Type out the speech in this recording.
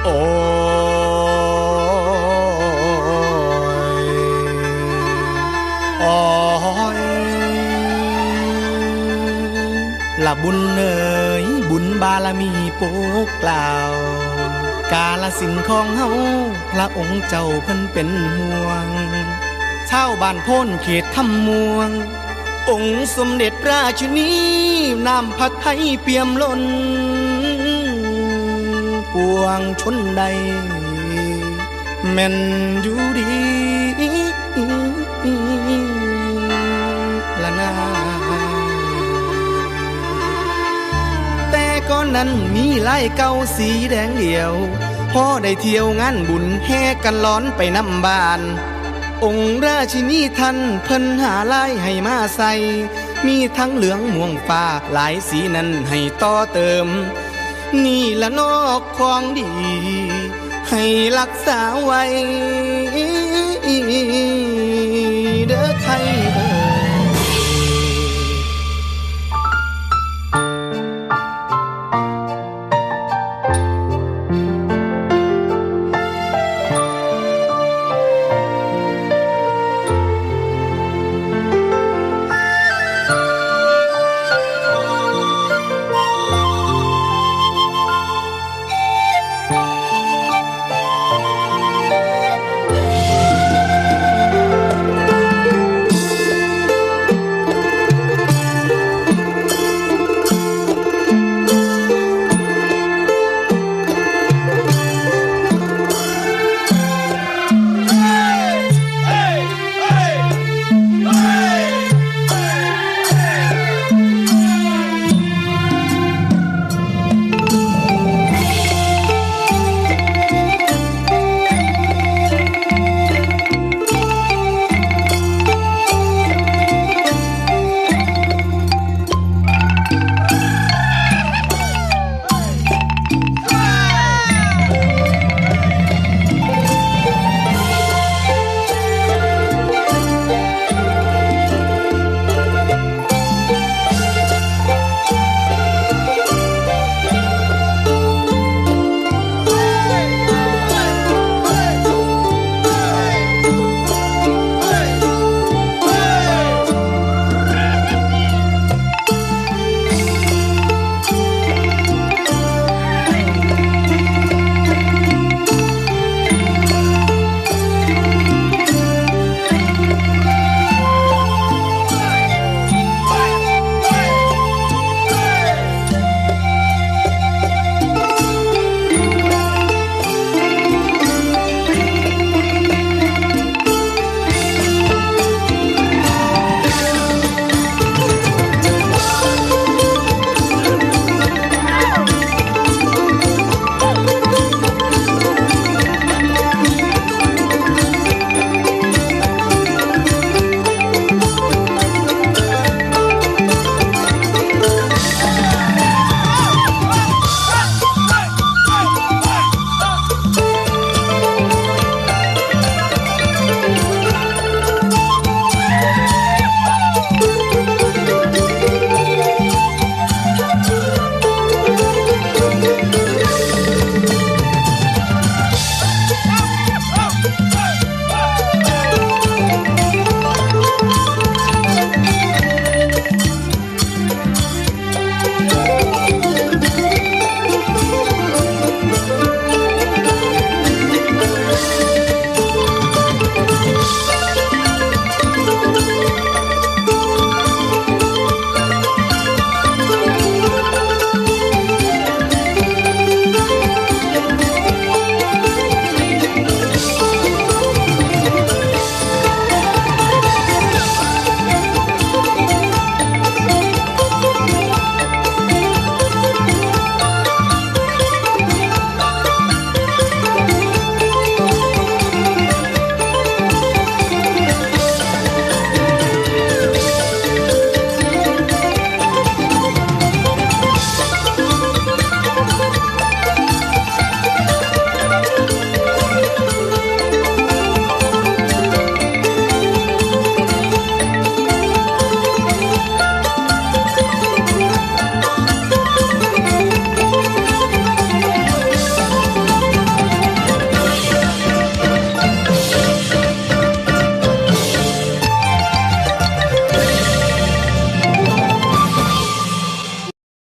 โอ้ยโอ้ยละบุญเอ๋ยบุญบารมีปกกล่าวกาลสินของเฮาพระองค์เจ้าเพิ่นเป็นห่วงชาวบ้านโพ้นเขตคำม่วงองค์สมเด็จราชินีน้ำพระทัยเปี่ยมล้นปวงชนใดแม่นอยู่ดีละนาแต่ก่อนนั้นมีลายเก่าสีแดงเดียวพอได้เที่ยวงานบุญแห่กันร้อนไปนำบ้านองค์ราชินีท่านเพิ่นหาลายให้มาใส่มีทั้งเหลืองม่วงฟ้าหลายสีนั้นให้ต่อเติมนี่ละนอกของดีให้รักษาไว้เด้อไทย